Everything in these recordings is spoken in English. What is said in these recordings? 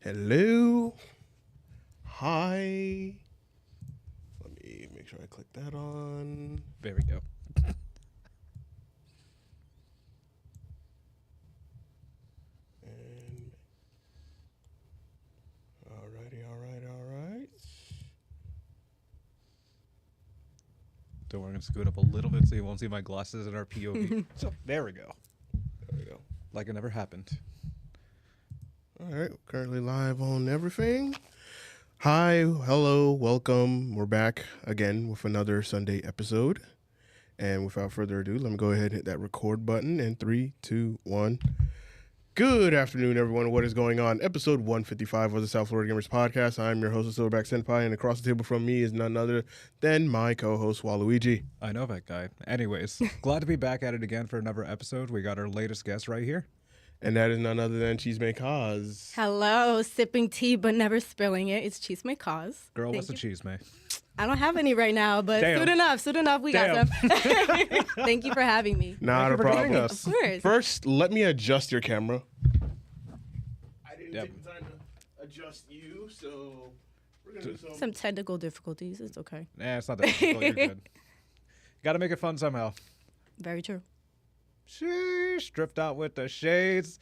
Hello. Hi. Let me make sure I click that on. There we go. And alrighty. Don't worry, I'm going to scoot up a little bit so you won't see my glasses in our POV. So, there we go. There we go. Like it never happened. All right, currently live on everything. Hi, hello, welcome. We're back again with another Sunday episode. And without further ado, let me go ahead and hit that record button in 3, 2, 1. Good afternoon, everyone. What is going on? Episode 155 of the South Florida Gamers Podcast. I'm your host, Silverback Senpai, and across the table from me is none other than my co-host, Waluigi. I know that guy. Anyways, glad to be back at it again for another episode. We got our latest guest right here. And that is none other than Chisme.cos. Hello, sipping tea but never spilling it. It's Chisme.cos. Girl, what's the cheese, man? I don't have any right now, but soon enough, we got some. Thank you for having me. Not a problem. Of course. First, let me adjust your camera. I didn't take the time to adjust you, so we're going to do Some technical difficulties. It's okay. Nah, it's not that difficult. You're good. Got to make it fun somehow. Very true. Sheesh, dripped out with the shades.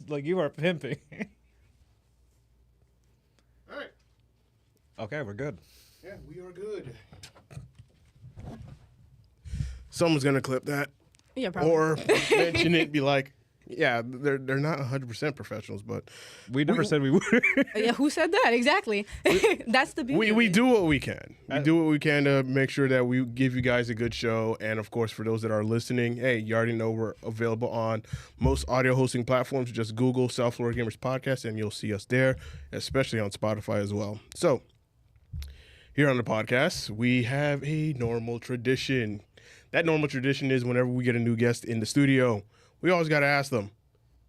Like you are pimping. All right. Okay, we're good. Yeah, we are good. Someone's going to clip that. Yeah, probably. Or mention it, be like, yeah, they're not 100% professionals, but We never said we would. Yeah, who said that? Exactly. That's the beauty. we do what we can. We do what we can to make sure that we give you guys a good show. And of course, for those that are listening, hey, you already know we're available on most audio hosting platforms. Just Google South Florida Gamers Podcast and you'll see us there, especially on Spotify as well. So here on the podcast, we have a normal tradition. That normal tradition is whenever we get a new guest in the studio, we always got to ask them,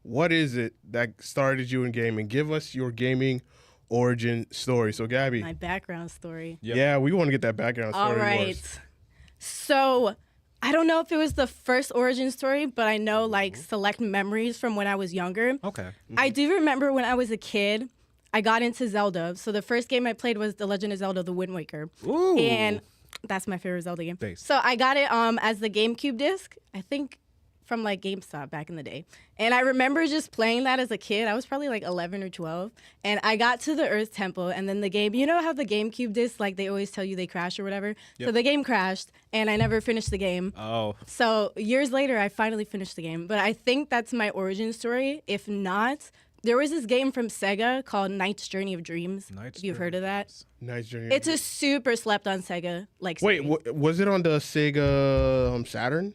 what is it that started you in gaming? Give us your gaming origin story. So, Gabby. My background story. Yep. Yeah, we want to get that background story. All right. So I don't know if it was the first origin story, but I know like select memories from when I was younger. Okay. I do remember when I was a kid, I got into Zelda. So the first game I played was The Legend of Zelda: The Wind Waker. Ooh. And that's my favorite Zelda game. Base. So I got it as the GameCube disc, I think from like GameStop back in the day. And I remember just playing that as a kid. I was probably like 11 or 12. And I got to the Earth Temple and then the game, you know how the GameCube disc, like they always tell you they crash or whatever? Yep. So the game crashed and I never finished the game. Oh. So years later, I finally finished the game. But I think that's my origin story. If not, there was this game from Sega called Knight's Journey of Dreams. If you've heard of that. Nice journey. It's a super slept on Sega. Like Wait, series. was it on the Sega Saturn?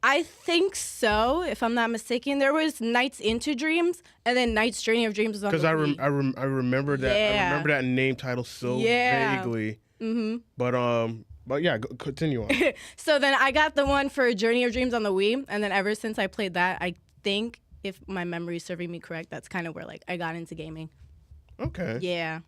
I think so, if I'm not mistaken. There was Nights into Dreams, and then Knight's Journey of Dreams was on the Because I Wii. remember that. I Yeah. remember that name title so Yeah. vaguely. Mm-hmm. But yeah, continue on. So then I got the one for Journey of Dreams on the Wii, and then ever since I played that, I think, if my memory is serving me correct, that's kind of where like I got into gaming. Okay. Yeah.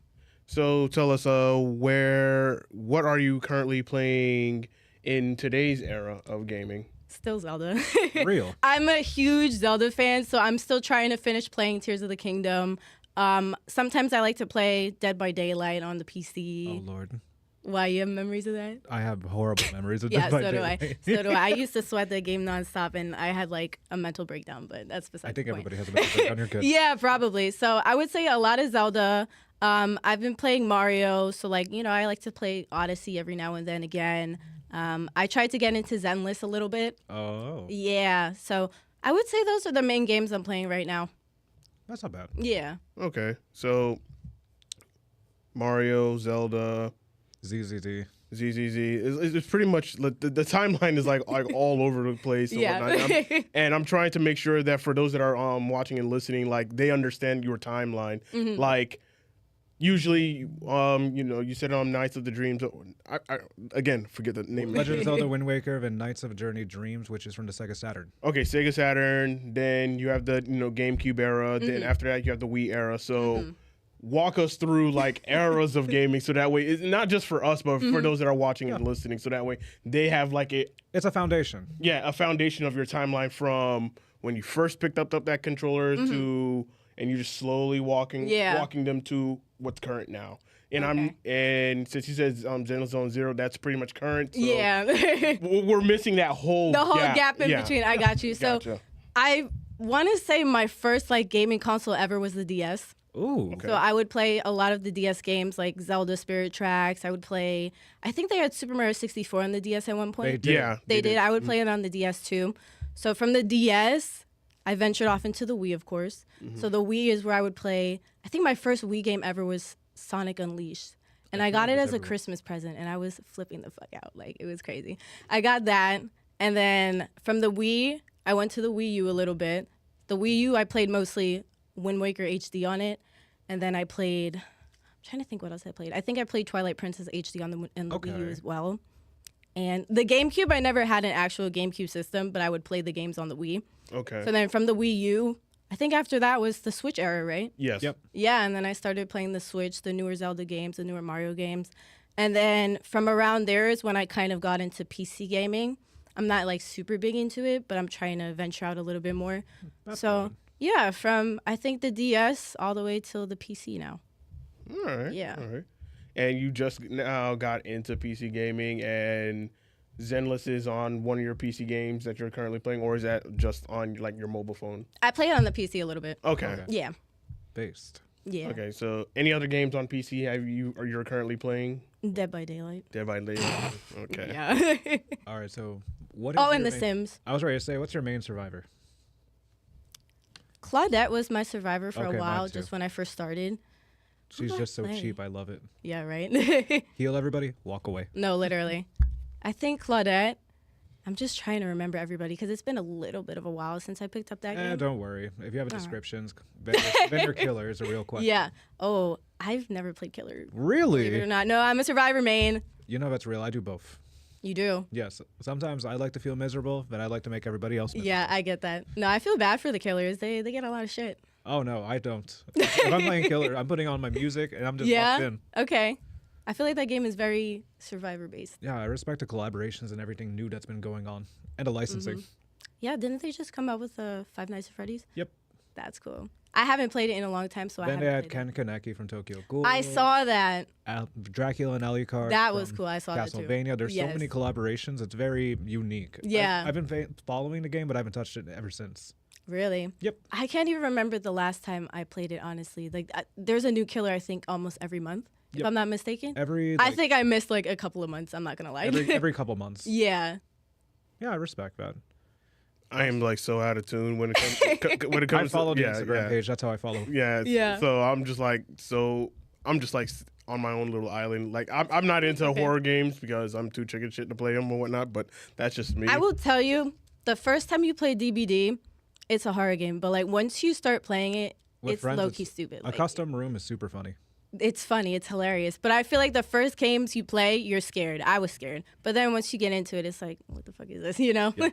So tell us, what are you currently playing in today's era of gaming? Still Zelda. Real. I'm a huge Zelda fan, so I'm still trying to finish playing Tears of the Kingdom. Sometimes I like to play Dead by Daylight on the PC. Oh, Lord. Why, you have memories of that? I have horrible memories of Yeah, Dead by so do I. Daylight. So do I. I used to sweat the game nonstop, and I had like a mental breakdown, but that's beside I think the point. everybody has a mental breakdown. You're good. Yeah, probably. So I would say a lot of Zelda. I've been playing Mario, so like, you know, I like to play Odyssey every now and then again. I tried to get into Zenless a little bit. Oh. Yeah, so I would say those are the main games I'm playing right now. That's not bad. Yeah. Okay, so Mario, Zelda, ZZZ. ZZZ. It's pretty much the timeline is like all over the place. And Yeah. whatnot. And I'm trying to make sure that for those that are watching and listening, like they understand your timeline. Mm-hmm. Like usually, you know, you said Knights of the Dreams. I again forget the name. Legend of Zelda: Wind Waker, then Knights of Journey Dreams, which is from the Sega Saturn. Okay, Sega Saturn. Then you have the GameCube era. Then after that you have the Wii era. So. Walk us through like eras of gaming so that way it's not just for us but for those that are watching and listening, so that way they have like It's a foundation. a foundation of your timeline from when you first picked up that controller to and you're just slowly walking them to what's current now. And and since he says Zenless Zone Zero, that's pretty much current. So we're missing that whole gap in between. I got you. So I want to say my first like gaming console ever was the DS. Ooh. Okay. So I would play a lot of the DS games like Zelda Spirit Tracks. I would play, I think they had Super Mario 64 on the DS at one point. They did. Yeah. They did. I would play it on the DS too. So from the DS, I ventured off into the Wii, of course. So the Wii is where I would play, I think my first Wii game ever was Sonic Unleashed. And I got it as a Christmas present, and I was flipping the fuck out. Like, it was crazy. I got that, and then from the Wii, I went to the Wii U a little bit. The Wii U, I played mostly Wind Waker HD on it, and then I played, I'm trying to think what else I played. I think I played Twilight Princess HD on the Wii U as well. And the GameCube, I never had an actual GameCube system, but I would play the games on the Wii. Okay. So then from the Wii U, I think after that was the Switch era, right? Yes. Yep. Yeah, and then I started playing the Switch, the newer Zelda games, the newer Mario games. And then from around there is when I kind of got into PC gaming. I'm not like super big into it, but I'm trying to venture out a little bit more. Yeah, from I think the DS all the way till the PC now. All right. Yeah. All right. And you just now got into PC gaming, and Zenless is on one of your PC games that you're currently playing, or is that just on like your mobile phone? I play it on the PC a little bit. Okay. Yeah. Based. Yeah. Okay. So, any other games on PC you're currently playing? Dead by Daylight. Dead by Daylight. Okay. Yeah. All right, so what is and your The main- Sims. I was ready to say, what's your main survivor? Claudette was my survivor for Okay, a while, mine too. just when I first started. She's just so Play. cheap. I love it. Yeah, right? Heal everybody, walk away. No, literally. I think Claudette, I'm just trying to remember everybody because it's been a little bit of a while since I picked up that game. Don't worry. If you have a descriptions, vendor killer is a real question. Yeah. Oh, I've never played Killer. Believe it or Really? not. No, I'm a Survivor main. You know that's real. I do both. You do? Yes. Sometimes I like to feel miserable, but I like to make everybody else miserable. Yeah, I get that. No, I feel bad for the Killers. They get a lot of shit. Oh, no, I don't. If I'm playing Killer, I'm putting on my music, and I'm just locked in. Okay. I feel like that game is very Survivor based. Yeah, I respect the collaborations and everything new that's been going on, and the licensing. Yeah, didn't they just come out with Five Nights at Freddy's? Yep. That's cool. I haven't played it in a long time, so I Then haven't they had played it. Ken Kaneki from Tokyo Ghoul. I saw that. Dracula and Alucard. That was from cool. I saw that too. Castlevania. There's so Yes. many collaborations. It's very unique. Yeah. I've been following the game, but I haven't touched it ever since. Really? Yep. I can't even remember the last time I played it, honestly. Like, there's a new killer, I think, almost every month, if Yep. I'm not mistaken. Every I think I missed, like, a couple of months. I'm not going to lie. every couple months. Yeah. Yeah, I respect that. I am like so out of tune when it comes. When it I comes follow to, the Instagram page. That's how I follow. Yeah. Yeah. So I'm just like on my own little island. Like I'm not into horror games because I'm too chicken shit to play them or whatnot. But that's just me. I will tell you, the first time you play DBD, it's a horror game. But, like, once you start playing it, With it's friends, low-key stupid. A Like, custom room is super funny. it's funny. It's hilarious. But I feel like the first games you play, you're scared. I was scared. But then once you get into it, it's like, what the fuck is this, you know? Yeah.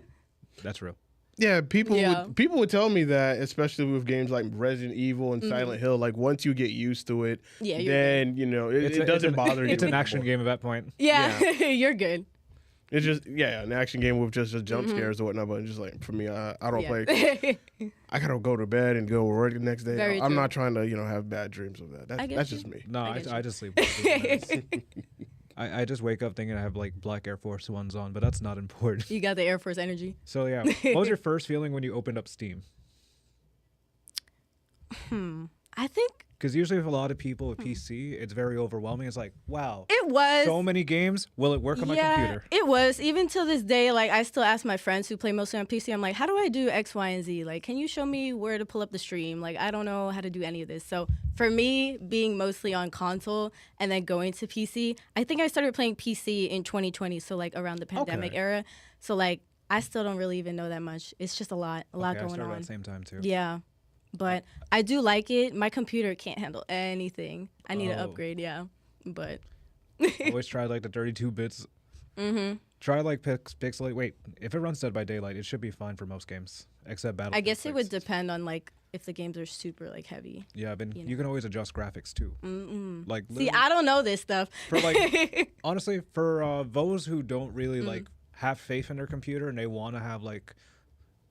That's real. Yeah, Yeah. People would tell me that, especially with games like Resident Evil and Silent Hill. Like once you get used to it, Yeah, you're then it doesn't bother you. It's an action anymore. game at that point. Yeah, you're good. It's just an action game with just jump scares or whatnot. But just like for me, I don't Yeah. play. I gotta go to bed and go to work the next day. Very I'm true. not trying to have bad dreams of that. I get That's you. just me. No, I I get you. just sleep. I just wake up thinking I have like black Air Force Ones on, but that's not important. You got the Air Force energy. So yeah, what was your first feeling when you opened up Steam? I think Because usually with a lot of people with PC, it's very overwhelming. It's like, wow, it was. so many games. Will it work on my computer? It was. Even till this day, like, I still ask my friends who play mostly on PC, I'm like, how do I do X, Y, and Z? Like, can you show me where to pull up the stream? Like, I don't know how to do any of this. So for me, being mostly on console and then going to PC, I think I started playing PC in 2020, so like around the pandemic Okay. era. So like, I still don't really even know that much. It's just a lot Okay, I going started on. at the same time too. Yeah. But I do like it. My computer can't handle anything. I need to Oh. upgrade, yeah. But Always try like the 32 bits. Try like pixelate. Wait, if it runs Dead by Daylight, it should be fine for most games, except Battlefield I guess it would 6. depend on like if the games are super like heavy. Yeah, but you you can always adjust graphics too. Like See, literally- I don't know this stuff. for like honestly for those who don't really Mm. like have faith in their computer and they want to have like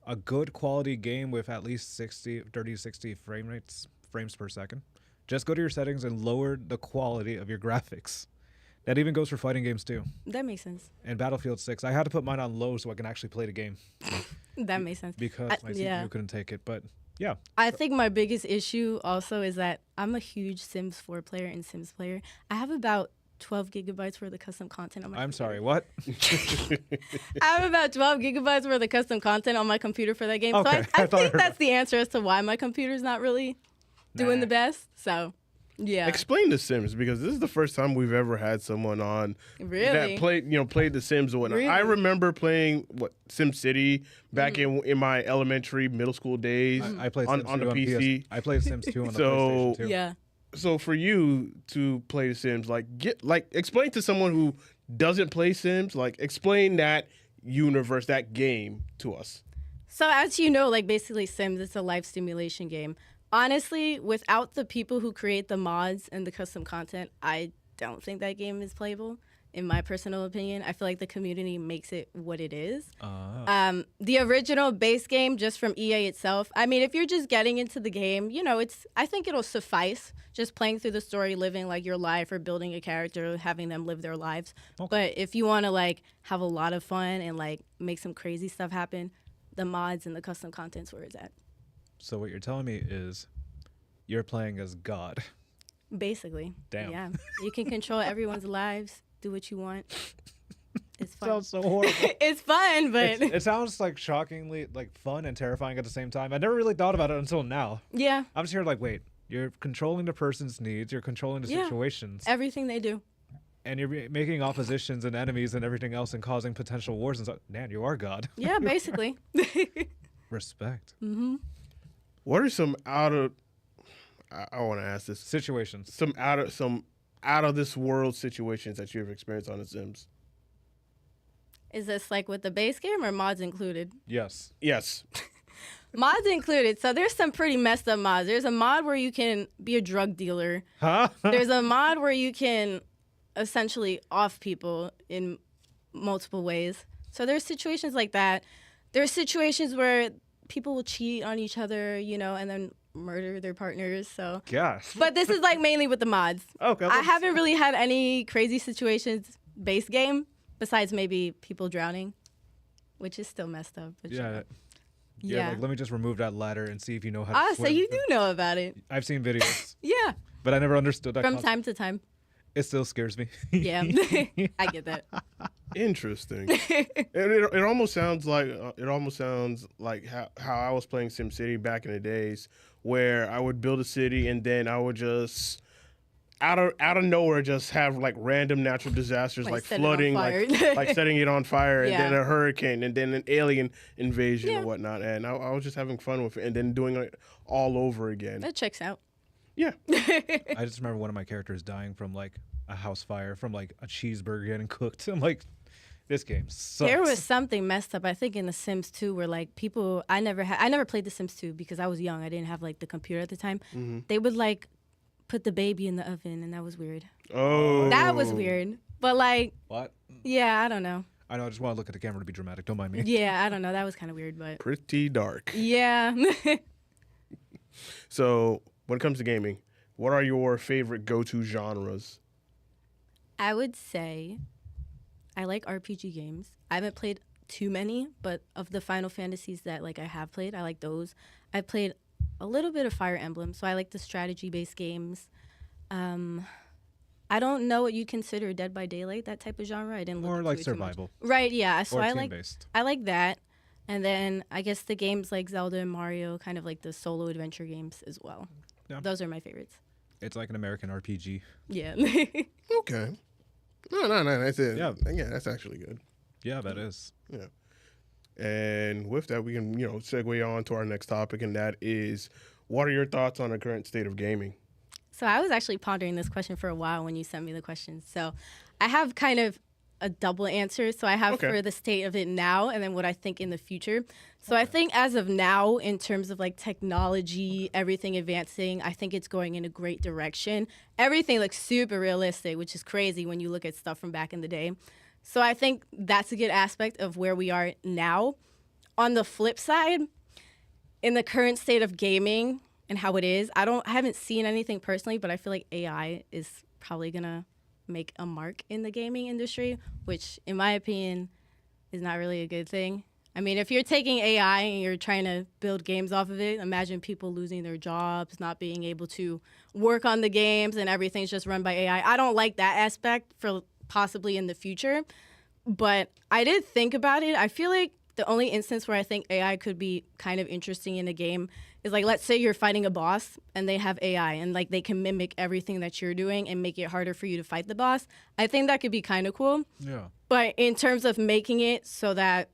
a good quality game with at least 30 to 60 frames per second, just go to your settings and lower the quality of your graphics. That even goes for fighting games too. That makes sense. And Battlefield 6, I had to put mine on low so I can actually play the game. That makes sense. Because my CPU couldn't take it. But yeah. I think my biggest issue also is that I'm a huge Sims 4 player and Sims player. I have about 12 gigabytes worth of custom content on my I'm computer. sorry, what? I have about 12 gigabytes worth of custom content on my computer for that game. Okay, So I think that's the answer as to why my computer's not really doing the best. So, yeah. Explain The Sims, because this is the first time we've ever had someone on Really? that played The Sims and whatnot. Really? I remember playing Sim City back in my elementary, middle school days. I played on Sims 2 the PC. I played Sims 2 on the So- PlayStation 2. Yeah. So for you to play The Sims, explain to someone who doesn't play Sims, explain that universe, that game to us. So as you know, basically Sims, it's a life stimulation game. Honestly, without the people who create the mods and the custom content, I don't think that game is playable. In my personal opinion, I feel like the community makes it what it is. The original base game, just from EA itself, I mean, if you're just getting into the game, I think it'll suffice just playing through the story, living your life, or building a character, having them live their lives. Okay. But if you want to have a lot of fun and make some crazy stuff happen, the mods and the custom content's where it's at. So what you're telling me is you're playing as God. Basically. Damn. Yeah. You can control everyone's lives, do what you want. It's fun. Sounds so horrible. It's fun, but It sounds shockingly fun and terrifying at the same time. I never really thought about it until now. yeah, I'm just here wait, you're controlling the person's needs, you're controlling the Yeah. situations, everything they do. and you're making oppositions and enemies and everything else and causing potential wars and stuff. Man, you are God. Yeah, basically. Respect. What are some I want to ask this. Situations. Some out of this world situations that you've experienced on The Sims. Is this with the base game or mods included? Yes. Yes. Mods included. So there's some pretty messed up mods. There's a mod where you can be a drug dealer. Huh? There's a mod where you can essentially off people in multiple ways. So there's situations like that. There's situations where people will cheat on each other, and then murder their partners. So, Gosh. but this is mainly with the mods. Okay. I haven't really had any crazy situations base game besides maybe people drowning, which is still messed up. But Yeah. yeah. Let me just remove that ladder and see if you know how to Ah, swim. so you do know about it. I've seen videos, Yeah, but I never understood that from concept. time to time. It still scares me. Yeah, I get that. Interesting. it almost sounds like how I was playing SimCity back in the days, where I would build a city and then I would just out of nowhere just have random natural disasters Like like set it on flooding, fire. like setting it on fire, and then Yeah. a hurricane, and then an alien invasion Yeah. and whatnot. And I was just having fun with it, and then doing it all over again. That checks out. Yeah. I just remember one of my characters dying from a house fire, from a cheeseburger getting cooked. I'm like, this game sucks. There was something messed up, I think, in The Sims 2 where people, I never played The Sims 2 because I was young. I didn't have the computer at the time. They would put the baby in the oven, and that was weird. Oh. That was weird. But What? yeah, I don't know. I know. I just want to look at the camera to be dramatic. Don't mind me. Yeah, I don't know. That was kind of weird, but Pretty dark. yeah. So when it comes to gaming, what are your favorite go-to genres? I would say I like RPG games. I haven't played too many, but of the Final Fantasies that I have played, I like those. I played a little bit of Fire Emblem, so I like the strategy-based games. I don't know what you consider Dead by Daylight, that type of genre. I didn't look More into like it too much. survival Right, yeah. So or I team-based. like that. And then I guess the games like Zelda and Mario, kind of like the solo adventure games as well. Yeah. Those are my favorites. It's like an American RPG. Yeah. Okay. No, that's it. Yeah. That's actually good. Yeah, that is. Yeah. And with that, we can, segue on to our next topic, and that is, what are your thoughts on the current state of gaming? So I was actually pondering this question for a while when you sent me the questions. So I have kind of a double answer. So I have for the state of it now and then what I think in the future. So I think as of now, in terms of technology, everything advancing, I think it's going in a great direction. Everything looks super realistic, which is crazy when you look at stuff from back in the day. So I think that's a good aspect of where we are now. on the flip side, in the current state of gaming and how it is, I haven't seen anything personally, but I feel like AI is probably gonna make a mark in the gaming industry, which in my opinion is not really a good thing. I mean, if you're taking AI and you're trying to build games off of it, imagine people losing their jobs, not being able to work on the games, and everything's just run by AI. I don't like that aspect for possibly in the future, but I did think about it. I feel like the only instance where I think AI could be kind of interesting in a game is like, let's say you're fighting a boss and they have AI and like they can mimic everything that you're doing and make it harder for you to fight the boss. I think that could be kind of cool. Yeah. But in terms of making it so that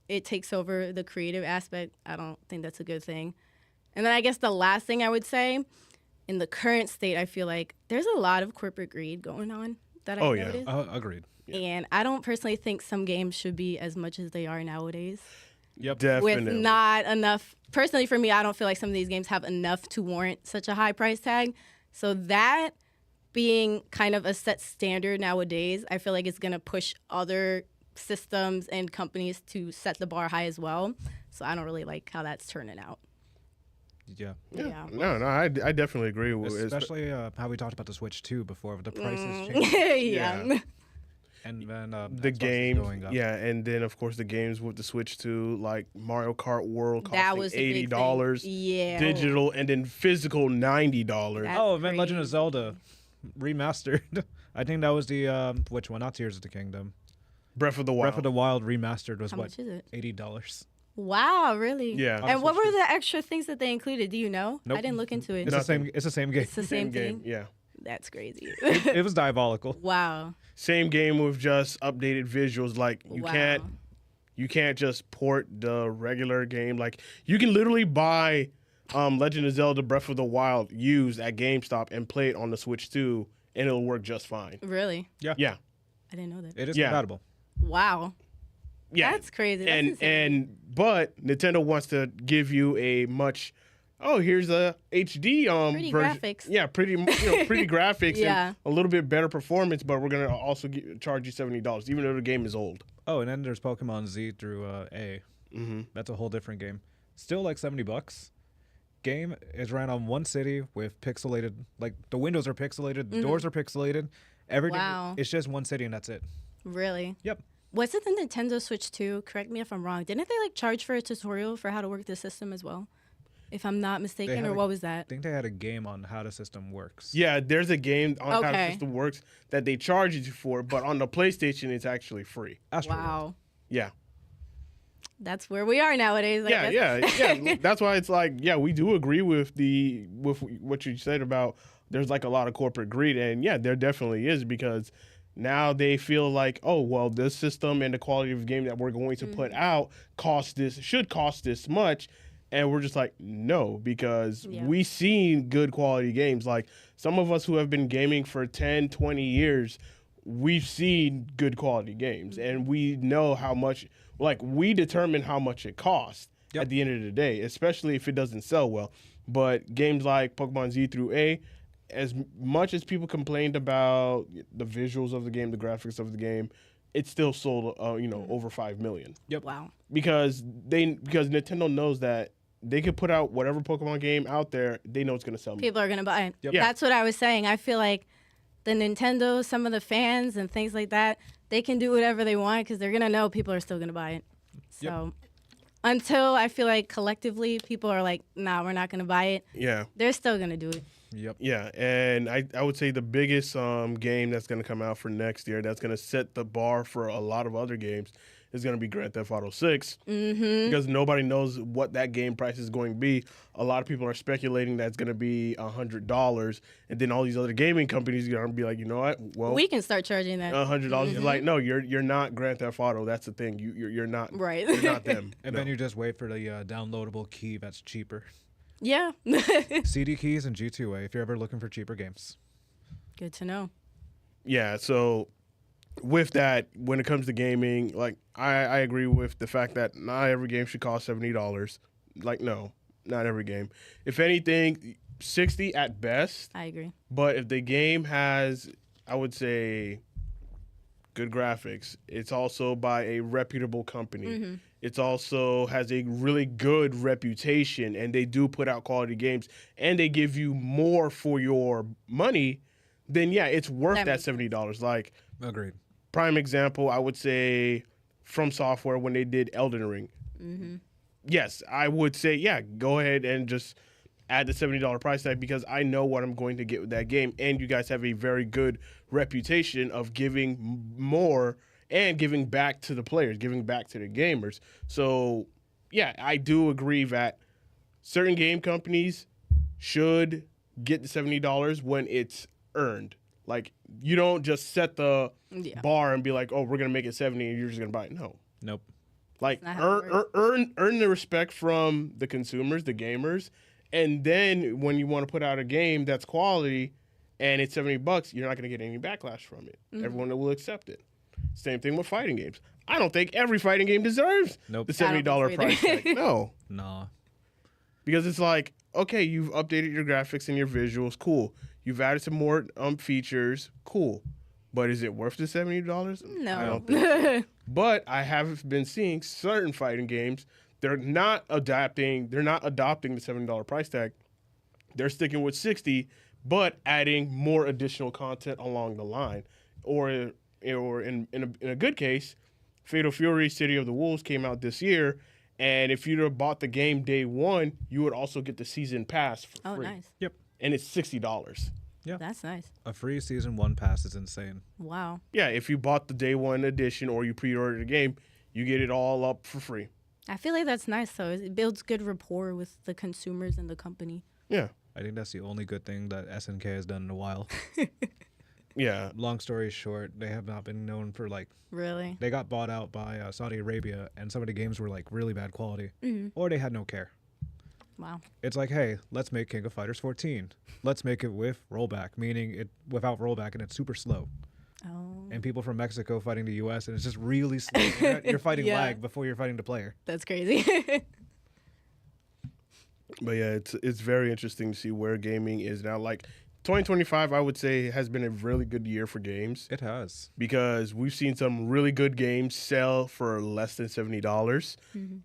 it takes over the creative aspect, I don't think that's a good thing. And then I guess the last thing I would say, in the current state, I feel like there's a lot of corporate greed going on that I noticed. Agreed. And I don't personally think some games should be as much as they are nowadays. Yep. Definitely. With not enough. Personally, for me, I don't feel like some of these games have enough to warrant such a high price tag. So that being kind of a set standard nowadays, I feel like it's going to push other systems and companies to set the bar high as well. So I don't really like how that's turning out. Yeah. Yeah. No, I definitely agree with it. Especially how we talked about the Switch 2 before, with the prices changing. Yeah. And then the Xbox is game, going up. yeah, and then of course the games with the Switch 2, like Mario Kart World That costing was the big $80, thing. Yeah. digital, and then physical $90. That's Oh, and then Legend of crazy. Zelda remastered. I think that was the which one? Not Tears of the Kingdom. Breath of the Wild. Breath of the Wild remastered was How what? much is it? $80. Wow, really? Yeah. And what were the extra things that they included? Do you know? Nope. I didn't look into it. It's the same. It's the same game. It's the same game. thing. Yeah. That's crazy. It was diabolical. Wow. Same game with just updated visuals. Like you Wow. can't just port the regular game. Like you can literally buy Legend of Zelda Breath of the Wild used at GameStop and play it on the Switch 2 and it'll work just fine. Really? Yeah. Yeah. I didn't know that. It is Yeah. compatible. Wow. Yeah. That's crazy. That's insane. and but Nintendo wants to give you a much here's a HD Pretty version. graphics. Yeah, pretty pretty graphics Yeah. and a little bit better performance, but we're going to also charge you $70 even though the game is old. Oh, and then there's Pokemon Z through A. Mhm. That's a whole different game. Still like $70. Game is ran on one city with pixelated, like the windows are pixelated, the doors are pixelated, everything. Wow. It's just one city and that's it. Really? Yep. Was it the Nintendo Switch 2? Correct me if I'm wrong. Didn't they like charge for a tutorial for how to work the system as well? If I'm not mistaken, had or a- what was I that? think they had a game on how the system works. Yeah, there's a game on how the Okay. system works that they charge you for, but on the PlayStation it's actually free. Astro World. Wow. Yeah. That's where we are nowadays. I guess. Yeah. That's why it's like, yeah, we do agree with what you said about there's like a lot of corporate greed, and yeah, there definitely is, because now they feel like, oh well, this system and the quality of the game that we're going to put out should cost this much, and we're just like, no, because Yeah. we seen good quality games. Like some of us who have been gaming for 10, 20 years, we've seen good quality games, and we know how much, like we determine how much it costs Yep. at the end of the day, especially if it doesn't sell well. But games like Pokemon Z through A, as much as people complained about the visuals of the game, the graphics of the game, it still sold, over 5 million, Wow. because Nintendo knows that they could put out whatever Pokemon game out there, they know it's gonna sell. People are gonna buy it. Yep. Yeah. That's what I was saying. I feel like the Nintendo, some of the fans and things like that, they can do whatever they want because they're gonna know people are still gonna buy it. So until I feel like collectively people are like, nah, we're not gonna buy it, Yeah. they're still gonna do it. Yep. Yeah, and I would say the biggest game that's going to come out for next year that's going to set the bar for a lot of other games is going to be Grand Theft Auto 6, because nobody knows what that game price is going to be. A lot of people are speculating that's going to be $100, and then all these other gaming companies are going to be like, you know what? Well, We can start charging that. $100 is like, no, you're not Grand Theft Auto. That's the thing. You're not. Right. You're not them. And No. then you just wait for the downloadable key that's cheaper. Yeah. CD keys and G2A if you're ever looking for cheaper games. Good to know. Yeah, so with that, when it comes to gaming, like I agree with the fact that not every game should cost $70. Like, no, not every game. If anything, 60 at best. I agree. But if the game has, I would say, good graphics. It's also by a reputable company. Mm-hmm. It's also has a really good reputation, and they do put out quality games, and they give you more for your money. Then yeah, it's worth That that makes $70. Like Agreed. prime example, I would say From Software when they did Elden Ring. Mm-hmm. Yes, I would say yeah, go ahead and just add the $70 price tag because I know what I'm going to get with that game, and you guys have a very good reputation of giving more and giving back to the players, giving back to the gamers. So, yeah, I do agree that certain game companies should get the $70 when it's earned. Like, you don't just set the bar and be like, oh, we're going to make it 70 and you're just going to buy it. No. Nope. Like, That's not how it earn the respect from the consumers, the gamers, and then when you want to put out a game that's quality and it's $70, you're not going to get any backlash from it. Mm-hmm. Everyone will accept it. Same thing with fighting games. I don't think every fighting game deserves Nope. the $70 price tag. No. Nah. Because it's like, okay, you've updated your graphics and your visuals, cool. You've added some more features, cool. But is it worth the $70? No. I don't think so. But I have been seeing certain fighting games, they're not adopting the $70 price tag. They're sticking with 60, but adding more additional content along the line. Or in a good case, Fatal Fury City of the Wolves came out this year, and if you'd have bought the game day one, you would also get the season pass for Oh, free. nice. Yep. And it's $60. Yeah. That's nice. A free season 1 pass is insane. Wow. Yeah, if you bought the day one edition or you pre-ordered the game, you get it all up for free. I feel like that's nice, though. It builds good rapport with the consumers and the company. Yeah. I think that's the only good thing that SNK has done in a while. Yeah. Long story short, they have not been known for like. Really? They got bought out by Saudi Arabia, and some of the games were like really bad quality, Mm-hmm. or they had no care. Wow. It's like, hey, let's make King of Fighters 14. Let's make it with rollback, meaning it without rollback, and it's super slow. Oh, And people from Mexico fighting the U.S. and it's just really slow. You're fighting Yeah. lag before you're fighting the player. that's crazy. But yeah, it's very interesting to see where gaming is now. Like 2025, I would say has been a really good year for games It has. because we've seen some really good games sell for less than $70.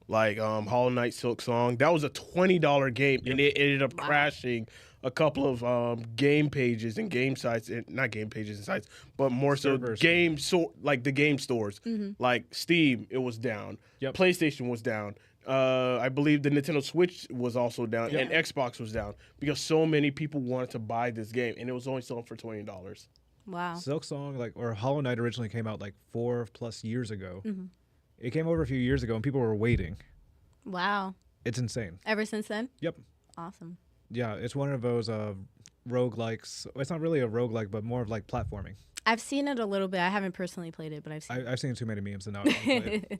Like Hollow Knight Silk Song, that was a $20 game, and it ended up crashing a couple of game pages and game sites, and not game pages and sites, but more Servers. so like the game stores, like Steam, it was down. Yep. PlayStation was down. I believe the Nintendo Switch was also down, and Xbox was down because so many people wanted to buy this game, and it was only selling for $20. Wow. Silk Song, or Hollow Knight originally came out like 4+ years ago. It came over a few years ago and people were waiting. Wow. It's insane. Ever since then? Yep. Awesome. Yeah, it's one of those roguelikes. It's not really a roguelike, but more of like platforming. I've seen it a little bit. I haven't personally played it, but I've seen I've seen too many memes and now I want to play it.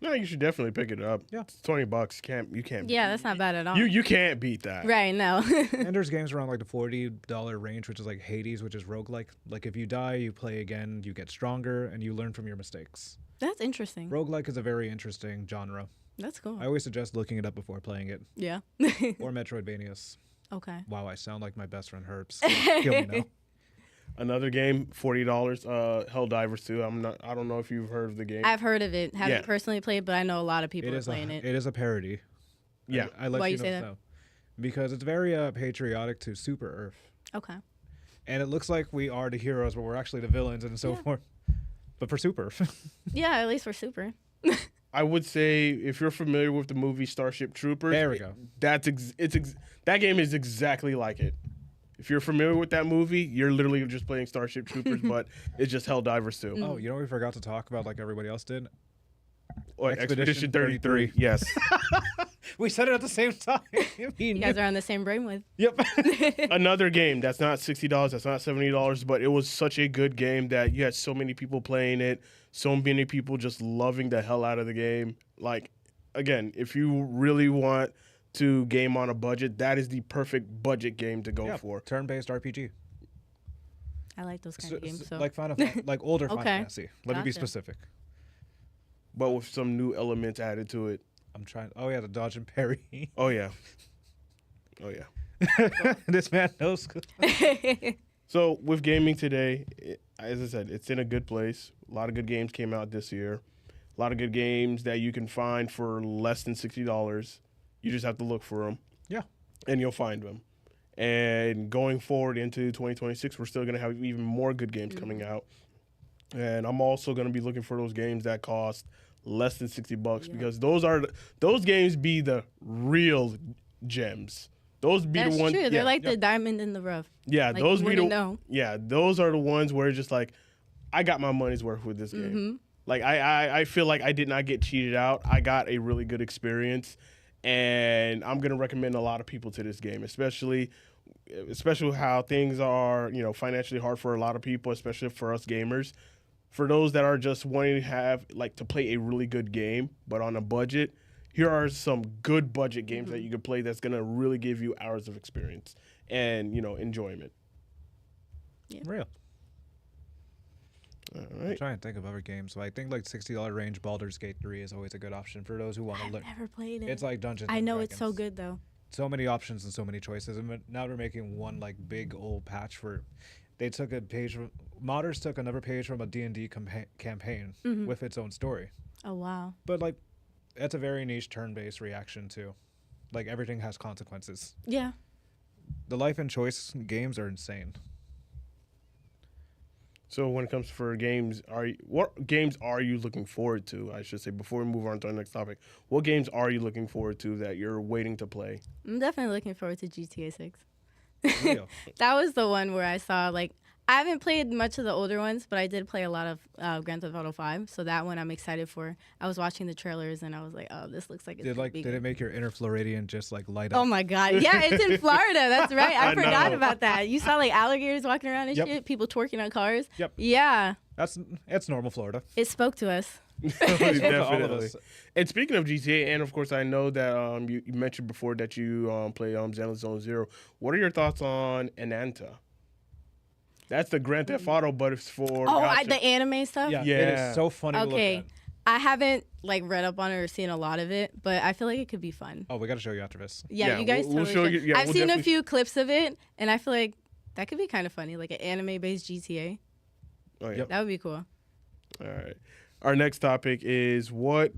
No, you should definitely pick it up. Yeah. It's $20. You can't. Yeah, that's not bad at all. You can't beat that. Right, no. And there's games around like the $40 range, which is like Hades, which is roguelike. Like if you die, you play again, you get stronger, and you learn from your mistakes. That's interesting. Roguelike is a very interesting genre. That's cool. I always suggest looking it up before playing it. Yeah. Or Metroidvanias. Okay. Wow, I sound like my best friend Herbs. Kill me now. Another game, $40. Helldivers 2. I don't know if you've heard of the game. I've heard of it. Haven't Yeah. personally played, but I know a lot of people are It playing it. is a parody. Yeah. I let Why you you know say that? so. Because it's very patriotic to Super Earth. Okay. And it looks like we are the heroes, but we're actually the villains and so forth. But for Super Earth. Yeah, at least for Super. I would say if you're familiar with the movie Starship Troopers, There we go. That game is exactly like it. If you're familiar with that movie, you're literally just playing Starship Troopers, but it's just Helldivers 2. Oh, you know what we forgot to talk about like everybody else did? Or Expedition 33. Yes. We said it at the same time. You guys are on the same brainwave. Yep. Another game that's not $60, that's not $70, but it was such a good game that you had so many people playing it, so many people just loving the hell out of the game. Like, again, if you really want to game on a budget, that is the perfect budget game to go for. Turn-based RPG. I like those kind of games. So Like like older Final Okay. Fantasy. Let me be Gotcha. specific. But with some new elements added to it. I'm trying. Oh yeah, the dodge and parry. Oh, yeah. Oh, yeah. This man knows. So with gaming today, as I said, it's in a good place. A lot of good games came out this year. A lot of good games that you can find for less than $60. You just have to look for them. Yeah. And you'll find them. And going forward into 2026, we're still going to have even more good games coming out. And I'm also going to be looking for those games that cost less than $60 because those games be the real gems. Those be That's the ones. true. They're yeah, like the diamond in the rough. yeah, Like, those you be the wouldn't know. yeah, those are the ones where it's just like I got my money's worth with this game. Like I feel like I did not get cheated out. I got a really good experience, and I'm gonna recommend a lot of people to this game, especially how things are, financially hard for a lot of people, especially for us gamers. For those that are just wanting to have to play a really good game, but on a budget, here are some good budget games that you can play that's gonna really give you hours of experience and enjoyment. Yeah. Real. All I'm right. trying to think of other games. So I think like $60 range Baldur's Gate 3 is always a good option for those who want to I've learn. never played it. It's like Dungeons. I and know it's so Dragons. good though. So many options and so many choices. And now they're making one like big old patch for. They took a page from modders took another page from a D&D campaign with its own story. Oh wow. But like, it's a very niche turn-based reaction too. Like everything has consequences. Yeah. The life and choice games are insane. So when it comes for games, what games are you looking forward to? I should say before we move on to our next topic. What games are you looking forward to that you're waiting to play? I'm definitely looking forward to GTA 6. Real. That was the one where I saw I haven't played much of the older ones, but I did play a lot of Grand Theft Auto 5. So that one I'm excited for. I was watching the trailers and I was like, oh, this looks like it's gonna be Did good. it make your inner Floridian just like light up? Oh my god! Yeah, it's in Florida. That's right. I forgot know. about that. You saw alligators walking around and Yep. shit. People twerking on cars. Yep. Yeah, It's normal Florida. it spoke to us. All of Definitely. us. And speaking of GTA, and of course I know that you mentioned before that you play Zenless Zone Zero. What are your thoughts on Ananta? That's the Grand Theft Auto, but it's for Oh, gotcha. the anime stuff. Yeah, it Yeah. is so funny to Okay, look at. I haven't read up on it or seen a lot of it, but I feel like it could be fun. Oh, we got to show you after this. Yeah, Yeah, you guys we'll totally show should. you- yeah, I've we'll seen a definitely- few clips of it, and I feel like that could be kind of funny, like an anime-based GTA. Oh, yeah. Yep. That would be cool. All right. Our next topic is what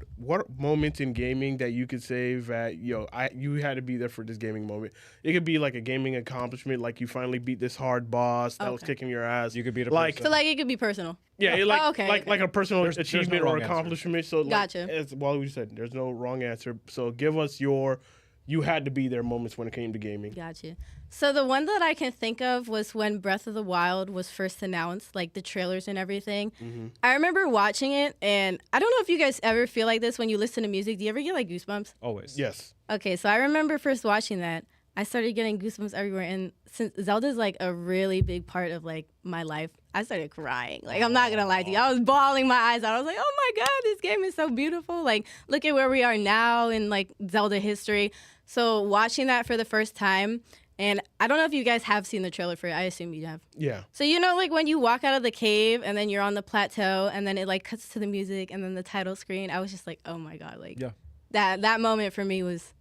moments in gaming that you could say that you had to be there for this gaming moment. It could be like a gaming accomplishment, like you finally beat this hard boss that was Okay. kicking your ass. You could be the like person. So it could be personal. yeah, Oh, okay, like okay. a personal There's no achievement or wrong answer. accomplishment. So Gotcha. as you said, there's no wrong answer. So give us you had to be there moments when it came to gaming. Gotcha. So the one that I can think of was when Breath of the Wild was first announced, like the trailers and everything. I remember watching it, and I don't know if you guys ever feel like this when you listen to music. Do you ever get goosebumps? Always. Yes. Okay, so I remember first watching that. I started getting goosebumps everywhere, and since Zelda's a really big part of my life, I started crying. I'm not gonna lie to you, I was bawling my eyes out. I was like, "Oh my god, this game is so beautiful!" Look at where we are now in Zelda history. So watching that for the first time, and I don't know if you guys have seen the trailer for it. I assume you have. Yeah. So when you walk out of the cave and then you're on the plateau, and then it cuts to the music and then the title screen, I was just like, "Oh my god!" Yeah. That moment for me was.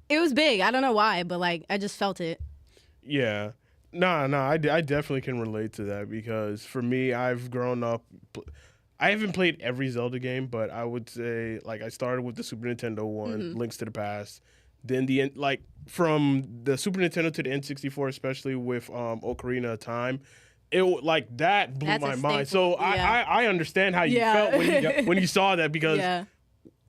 It was big. I don't know why, but I just felt it. Yeah. No, I definitely can relate to that because for me, I've grown up. I haven't played every Zelda game, but I would say I started with the Super Nintendo one, Links to the Past. Then from the Super Nintendo to the N64, especially with Ocarina of Time, that blew That's a my mind. staple. So Yeah. I understand how you Yeah. felt when you saw that because Yeah,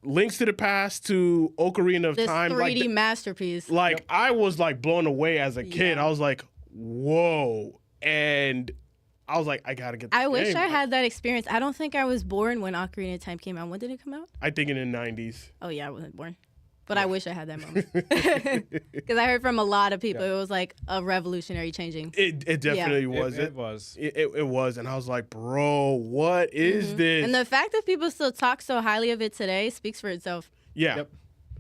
Links to the Past to Ocarina of this Time, 3D masterpiece. I was blown away as a kid. Yeah. I was like, whoa. And I was like, I gotta get this I wish game. I had that experience. I don't think I was born when Ocarina of Time came out. When did it come out? I think in the 90s. Oh yeah, I wasn't born. But I wish I had that moment. Because I heard from a lot of people it was a revolutionary changing. It definitely was. It was. It was. And I was like, bro, what is this? And the fact that people still talk so highly of it today speaks for itself. yeah. Yep.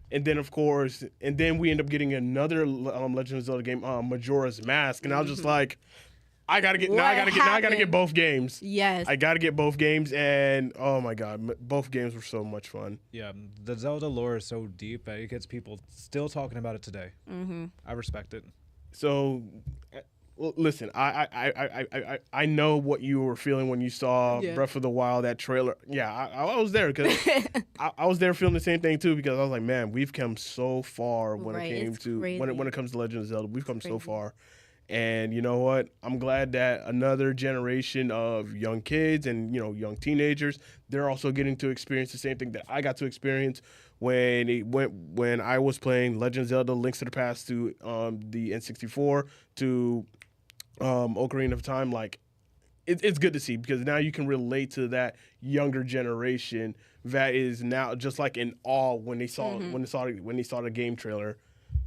And then, of course, we end up getting another Legend of Zelda game, Majora's Mask. And I was just like, I gotta get happened? both games. Yes. I gotta get both games, and oh my god, both games were so much fun. Yeah. The Zelda lore is so deep that it gets people still talking about it today. I respect it. So, Well, listen, I know what you were feeling when you saw Yeah. Breath of the Wild, that trailer. Yeah, I was there because I was there feeling the same thing too, because I was like, man, we've come so far when Right, it came it's to when crazy. it comes to Legend of Zelda. We've come so crazy. far. And you know what? I'm glad that another generation of young kids and young teenagers, they're also getting to experience the same thing that I got to experience when I was playing Legend of Zelda: Links to the Past to the N64 to Ocarina of Time. Like it's good to see, because now you can relate to that younger generation that is now just like in awe when they saw when they saw the game trailer.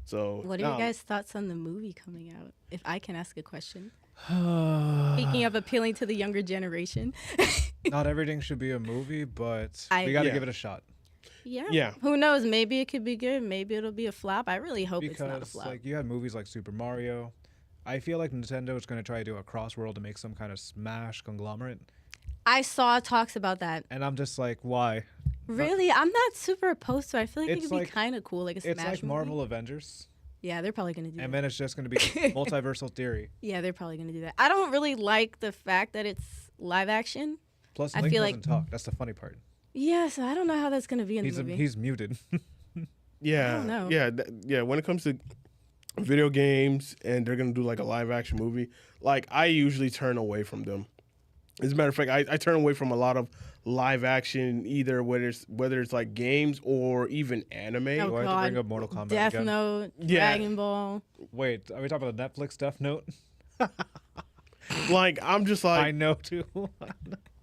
So What are your guys' thoughts on the movie coming out? If I can ask a question. Speaking of appealing to the younger generation. Not everything should be a movie, but I- we got to Yeah. give it a shot. Yeah. Who knows? Maybe it could be good. Maybe it'll be a flop. I really hope it's not a Because flop. like you had movies like Super Mario. I feel like Nintendo is going to try to do a cross-world to make some kind of Smash conglomerate. I saw talks about that. And I'm just like, why? Really? I'm not super opposed to it. I feel like it It's could be like- kind of cool, like a Smash It's like movie. Marvel Avengers. Yeah, they're probably going to do And that. then it's just going to be multiversal theory. Yeah, they're probably going to do that. I don't really like the fact that it's live action. Plus, I Link feel doesn't talk. That's the funny part. Yeah, so I don't know how that's going to be in He's the movie. he's muted. Yeah, I don't know. yeah. When it comes to video games and they're gonna do like a live action movie, like I usually turn away from them. As a matter of fact, I turn away from a lot of live action, either whether it's like games or even anime. Oh, Do I have to God. bring up Mortal Kombat Death again? Note, Yeah. Dragon Ball. Wait, are we talking about the Netflix Death Note? Like I'm just I like, know too.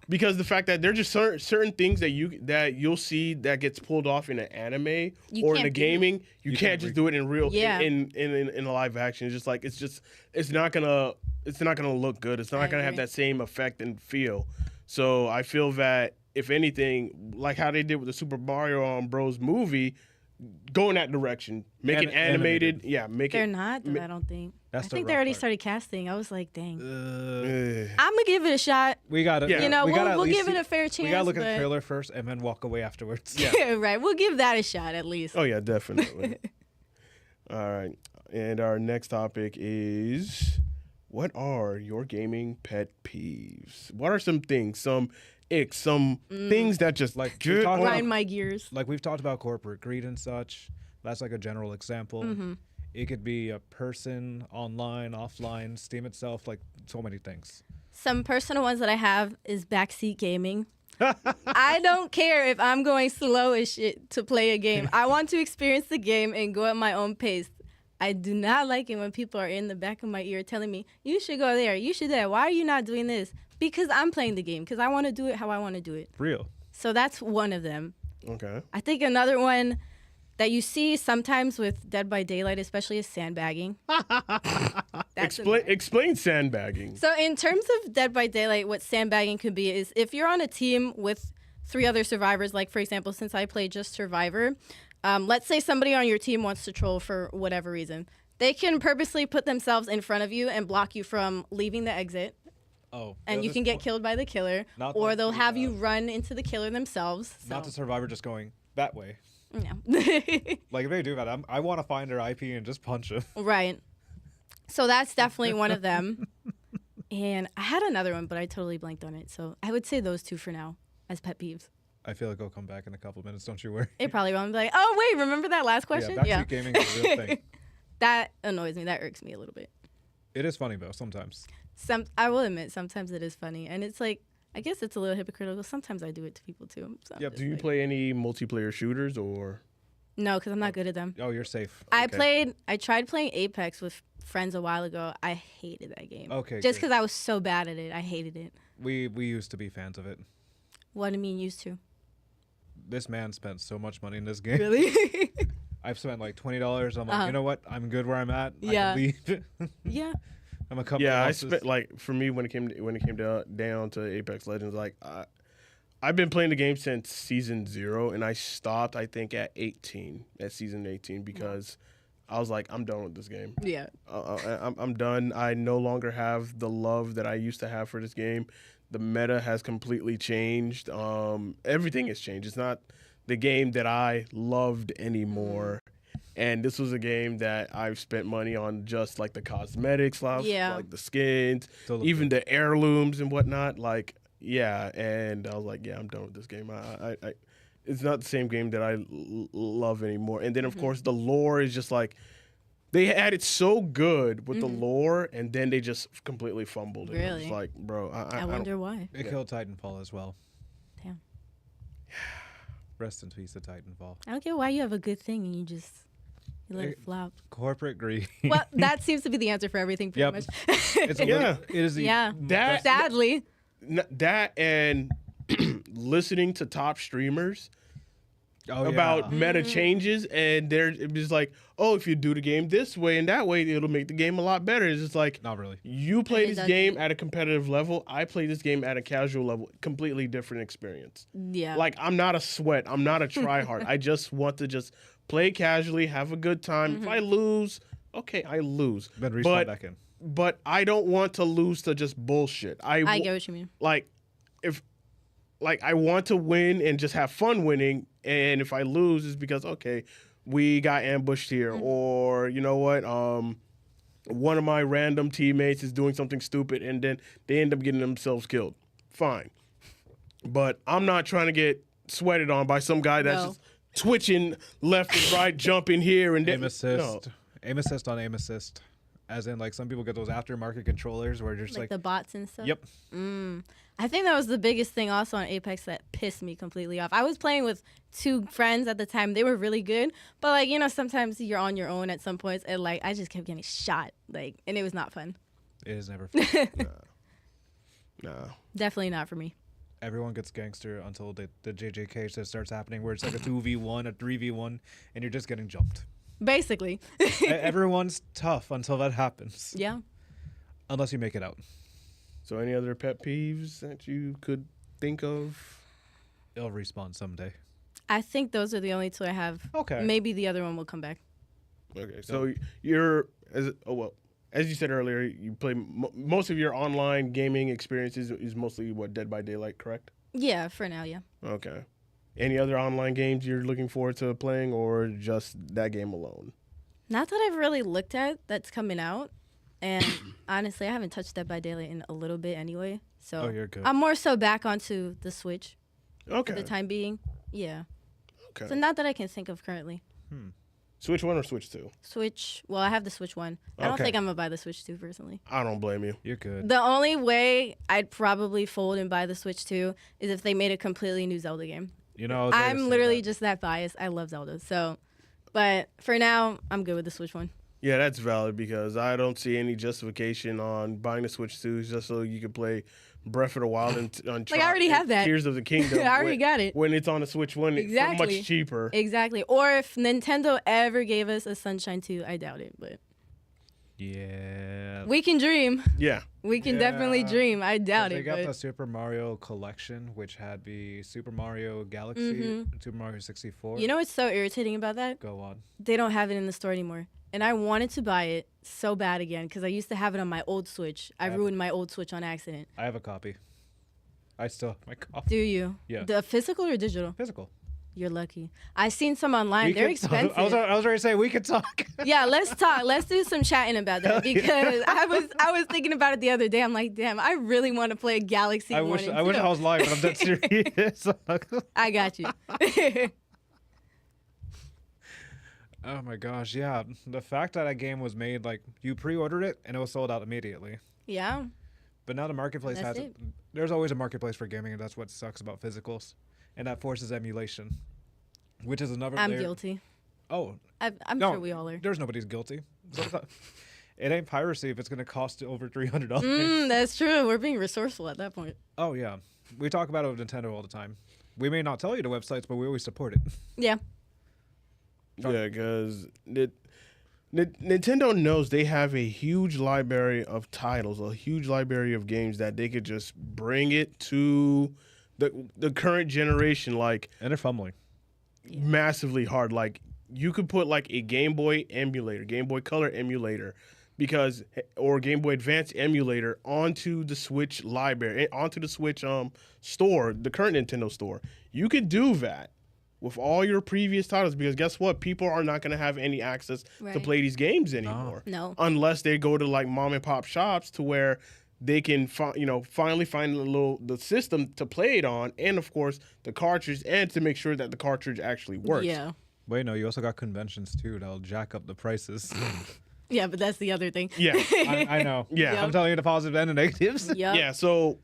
because the fact that there's just certain things that you'll see that gets pulled off in an anime You or in can't a do gaming. You can't can't just do it in real Yeah. in a live action. It's just like it's not gonna look good. It's not I gonna have agree. that same effect and feel. So I feel that if anything, like how they did with the Super Mario Bros. Movie, go in that direction. Make it animated. Yeah, make They're it. not, though, I don't think. That's I the think they rough already part. started casting. I was like, dang. eh. I'm going to give it a shot. We got to. Yeah. You know, we gotta at we'll least give it see- a fair chance. We gotta look at the but- trailer first and then walk away afterwards. Yeah. Right. We'll give that a shot at least. Oh yeah, definitely. All right, and our next topic is, what are your gaming pet peeves? What are some things, some icks, some things that just Like, we get talked on- about- Grind my gears. Like we've talked about corporate greed and such. That's like a general example. Mm-hmm. It could be a person, online, offline, Steam itself, like so many things. Some personal ones that I have is backseat gaming. I don't care if I'm going slow as shit to play a game. I want to experience the game and go at my own pace. I do not like it when people are in the back of my ear telling me, you should go there, you should there. Why are you not doing this? Because I'm playing the game, because I want to do it how I want to do it. Real. So that's one of them. Okay. I think another one that you see sometimes with Dead by Daylight, especially, is sandbagging. That's Explain sandbagging. So in terms of Dead by Daylight, what sandbagging could be is if you're on a team with 3 other survivors, like for example, since I play just Survivor, let's say somebody on your team wants to troll for whatever reason. They can purposely put themselves in front of you and block you from leaving the exit, Oh. and you can get killed by the killer, Not or like they'll the, have you run into the killer themselves. Not the So, survivor just going that way. yeah. Like if they do that, I want to find their IP and just punch them. Right. So that's definitely one of them. And I had another one, but I totally blanked on it. So I would say those 2 for now as pet peeves. I feel like I'll come back in a couple minutes. Don't you worry. It probably won't be like, oh, wait, remember that last question? Yeah, backseat gaming is a real thing. That annoys me. That irks me a little bit. It is funny though sometimes. I will admit, sometimes it is funny. And it's like, I guess it's a little hypocritical. Sometimes I do it to people too. So I'm Yep. just Do you like- play any multiplayer shooters or? No, because I'm not good at them. Oh, you're safe. Okay. I tried playing Apex with friends a while ago. I hated that game. Okay, Just good. because I was so bad at it. I hated it. We used to be fans of it. What do you mean used to? This man spent so much money in this game. Really? I've spent like $20. I'm like, Uh-huh. you know what? I'm good where I'm at. Yeah. I can leave. yeah. I'm a couple. Yeah, I losses. spent like, for me when it came down to Apex Legends, like I've been playing the game since season 0, and I stopped I think at season 18 because I was like, I'm done with this game. Yeah. I'm done. I no longer have the love that I used to have for this game. The meta has completely changed. Everything has changed. It's not the game that I loved anymore. And this was a game that I've spent money on, just like the cosmetics, Yeah. like the skins, Still look even good. the heirlooms and whatnot. Like, yeah. And I was like, yeah, I'm done with this game. It's not the same game that I love anymore. And then, of course, the lore is just like, they had it so good with the lore, and then they just completely fumbled it. Really? It's like, bro, I don't- wonder why. It killed Titanfall as well. Damn. Rest in peace to Titanfall. I don't get why you have a good thing and you let it flop. Corporate greed. Well, that seems to be the answer for everything, pretty Yep. much. It's Yeah. it is the Yeah. That- Sadly. that and listening to top streamers about Mm. meta changes, and they're just like, oh, if you do the game this way and that way, it'll make the game a lot better. It's just like, Not really. you play it this doesn't. game at a competitive level, I play this game at a casual level, completely different experience. Yeah. Like, I'm not a sweat, I'm not a tryhard. I just want to just play casually, have a good time. If I lose, okay, I lose. Then respawn But back in. but I don't want to lose to just bullshit. I get what you mean. like, if like, I want to win and just have fun winning, and if I lose, it's because, okay, we got ambushed here, or you know what, one of my random teammates is doing something stupid, and then they end up getting themselves killed. Fine, but I'm not trying to get sweated on by some guy that's No. just twitching left and right, jumping here and Aim there. assist. No. Aim assist on aim assist. As in, like, some people get those aftermarket controllers where you're just Like like, the bots and stuff. yep. I think that was the biggest thing also on Apex that pissed me completely off. I was playing with 2 friends at the time. They were really good. But, like, you know, sometimes you're on your own at some points. And, like, I just kept getting shot. Like, and it was not fun. It is never fun. No. Definitely not for me. Everyone gets gangster until the JJK shit starts happening where it's like a 2v1, a 3v1, and you're just getting jumped. Basically. Everyone's tough until that happens. Yeah. Unless you make it out. So, any other pet peeves that you could think of? It'll respawn someday. I think those are the only 2 I have. Okay. Maybe the other one will come back. Okay, so you're as you said earlier, you play most of your online gaming experiences is mostly what, Dead by Daylight, correct? Yeah, for now, yeah. Okay. Any other online games you're looking forward to playing, or just that game alone? Not that I've really looked at that's coming out. And honestly, I haven't touched Dead by Daylight in a little bit anyway. So Oh, you're good. I'm more so back onto the Switch Okay. for the time being. Yeah. Okay. So not that I can think of currently. Switch 1 or Switch 2? Switch. Well, I have the Switch 1. I don't Okay. think I'm going to buy the Switch 2 personally. I don't blame you. You're good. The only way I'd probably fold and buy the Switch 2 is if they made a completely new Zelda game. You know, I was ready to I'm say literally that. just that biased. I love Zelda. So, but for now, I'm good with the Switch 1. Yeah, that's valid, because I don't see any justification on buying the Switch 2 just so you can play Breath of the Wild and I already have that. Tears of the Kingdom. I already got it. When it's on the Switch 1, it's Exactly. much cheaper. Exactly. Or if Nintendo ever gave us a Sunshine 2, I doubt it. But Yeah. we can dream. Yeah. We can definitely Yeah. dream. I doubt They it. got But the Super Mario collection, which had the Super Mario Galaxy, Super Mario 64. you know what's so irritating about that? Go on. They don't have it in the store anymore. And I wanted to buy it so bad again because I used to have it on my old Switch. I ruined my old Switch on accident. I have a copy. I still have my copy. Do you? Yeah. The physical or digital? Physical. You're lucky. I seen some online. They're could talk- expensive. I was ready to say we could talk. Yeah, let's talk. Let's do some chatting about that because I was thinking about it the other day. I'm like, damn, I really want to play Galaxy. I 1 wish and I 2. was lying, but I'm dead serious. I got you. Oh my gosh, yeah. The fact that game was made, like, you pre-ordered it and it was sold out immediately. Yeah. But now the marketplace That's has it. There's always a marketplace for gaming, and that's what sucks about physicals. And that forces emulation, which is another I'm layer. guilty. Oh, I'm no, sure we all are. There's nobody's guilty. So it's not- it ain't piracy if it's going to cost over $300. That's true. We're being resourceful at that point. Oh, yeah. We talk about it with Nintendo all the time. We may not tell you the websites, but we always support it. Yeah. Yeah, because Nintendo knows they have a huge library of titles, a huge library of games that they could just bring it to the current generation, like, And they're fumbling. massively hard. Like, you could put like a Game Boy emulator, Game Boy Color emulator, or Game Boy Advance emulator onto the Switch library, onto the Switch store, the current Nintendo store. You could do that, with all your previous titles, because guess what? People are not going to have any access to Right. play these games anymore. No. Unless they go to like mom and pop shops to where they can finally find the system to play it on, and of course the cartridge, and to make sure that the cartridge actually works. Yeah. Wait, no, you also got conventions too that'll jack up the prices. Yeah, but that's the other thing. Yeah. I know. Yeah. Yep. I'm telling you the positives and the negatives. Yep. Yeah, so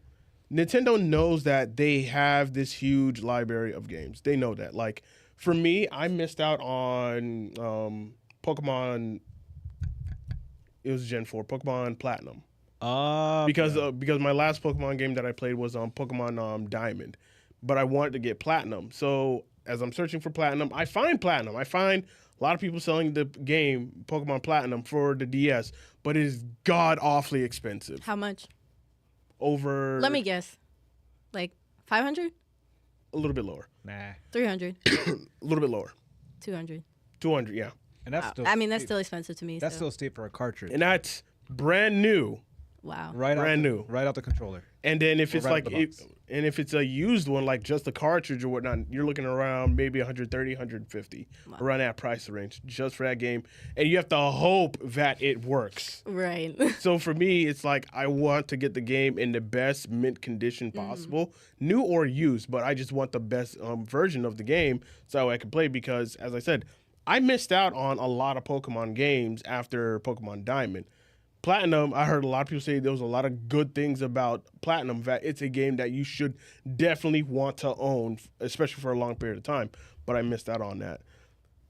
Nintendo knows that they have this huge library of games. They know that. Like, for me, I missed out on Pokemon. It was Gen 4, Pokemon Platinum. Because my last Pokemon game that I played was Pokemon Diamond. But I wanted to get Platinum. So as I'm searching for Platinum, I find Platinum. I find a lot of people selling the game, Pokemon Platinum, for the DS, but it is god-awfully expensive. How much? Over... Let me guess. Like 500? A little bit lower. Nah. 300? A little bit lower. 200? 200, yeah. And that's Wow. still I mean, that's steep. still expensive to me. That's so. still steep for a cartridge. And that's brand new. Wow. Brand new. Right out the controller. And then if Or it's right like, out the box. and if it's a used one, like just the cartridge or whatnot, you're looking around maybe 130, 150, Wow. around that price range just for that game. And you have to hope that it works. Right. So for me, it's like I want to get the game in the best mint condition possible, new or used, but I just want the best version of the game so I can play, because, as I said, I missed out on a lot of Pokemon games after Pokemon Diamond. Platinum, I heard a lot of people say there was a lot of good things about Platinum, that it's a game that you should definitely want to own, especially for a long period of time, but I missed out on that.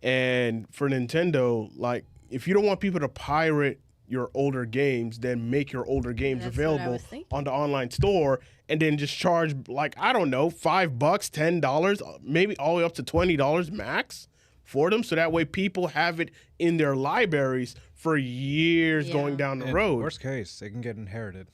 And for Nintendo, like, if you don't want people to pirate your older games, then make your older games That's what I available was thinking. on the online store, and then just charge, like, I don't know, $5, $10, maybe all the way up to $20 max for them, so that way people have it in their libraries for years Yeah. going down the And road. Worst case, it can get inherited.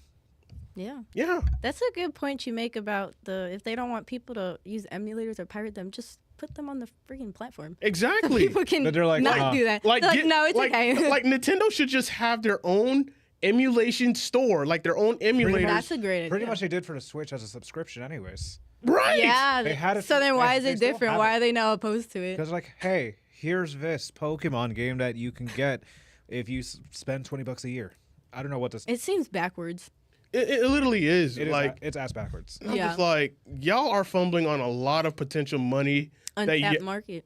Yeah. Yeah, That's a good point you make about if they don't want people to use emulators or pirate them, just put them on the freaking platform. exactly. People can But they're like, not do that. Like, no, it's okay. Like Nintendo should just have their own emulation store, like their own emulators. That's a great idea. Pretty much they did for the Switch as a subscription anyways. Right. Yeah. They had it so for- then why and is they it still different? have Why it. are they now opposed to it? Because like, hey, here's this Pokemon game that you can get if you spend $20 a year. I don't know what this. It seems backwards. It literally is. It is like, it's ass backwards. I'm Yeah. just like, y'all are fumbling on a lot of potential money Untapped market.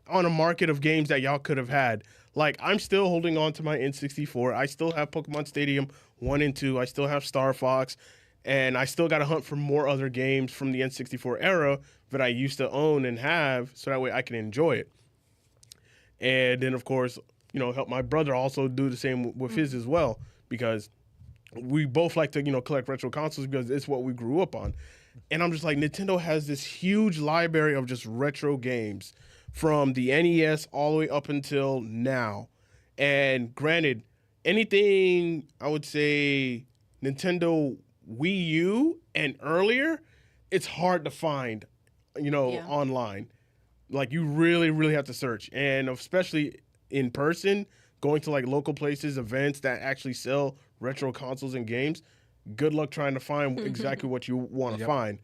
on a market of games that y'all could have had. Like, I'm still holding on to my N64. I still have Pokemon Stadium 1 and 2. I still have Star Fox. And I still got to hunt for more other games from the N64 era that I used to own and have, so that way I can enjoy it. And then, of course, help my brother also do the same with his as well, because we both like to, collect retro consoles because it's what we grew up on. And I'm just like, Nintendo has this huge library of just retro games from the NES all the way up until now. And granted, anything I would say Nintendo Wii U and earlier, it's hard to find, online. Like, you really, really have to search. And especially in person, going to like local places, events that actually sell retro consoles and games, good luck trying to find exactly what you want to find.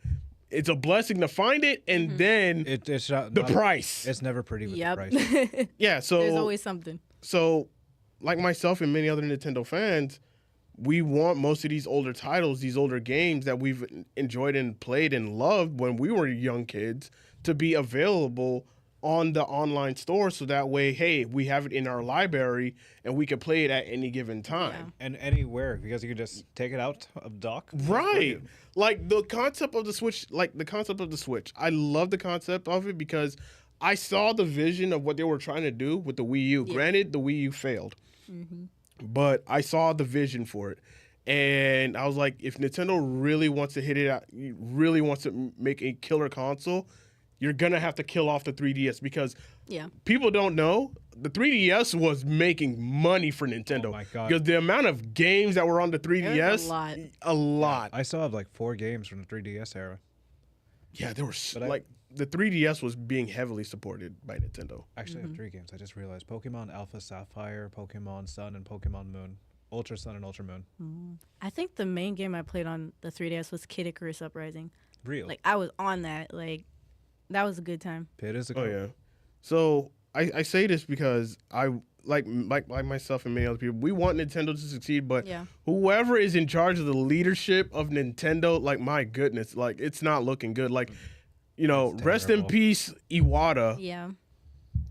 It's a blessing to find it, and then It's the price. It's never pretty with Yep. the price. Yeah, so There's always something. so like myself and many other Nintendo fans, we want most of these older titles, these older games that we've enjoyed and played and loved when we were young kids, to be available on the online store, so that way, hey, we have it in our library and we can play it at any given time. And anywhere, because you can just take it out of dock. Right. Like the concept of the Switch, I love the concept of it because I saw the vision of what they were trying to do with the Wii U. Yeah. Granted, the Wii U failed, but I saw the vision for it. And I was like, if Nintendo really wants to hit it out, really wants to make a killer console, you're going to have to kill off the 3DS, because Yeah. people don't know, the 3DS was making money for Nintendo. Oh my God. Because the amount of games that were on the 3DS, There's a lot. a lot. I still have like 4 games from the 3DS era. Yeah, there were But the 3DS was being heavily supported by Nintendo. Actually, I have 3 games. I just realized Pokemon Alpha Sapphire, Pokemon Sun, and Pokemon Moon. Ultra Sun and Ultra Moon. I think the main game I played on the 3DS was Kid Icarus Uprising. Real. Like, I was on that. Like, That was a good time. Pit is a Oh yeah. So I say this because I like myself and many other people, we want Nintendo to succeed, but Yeah. whoever is in charge of the leadership of Nintendo, like my goodness, like it's not looking good. Like, It's rest in terrible. peace, Iwata. Yeah.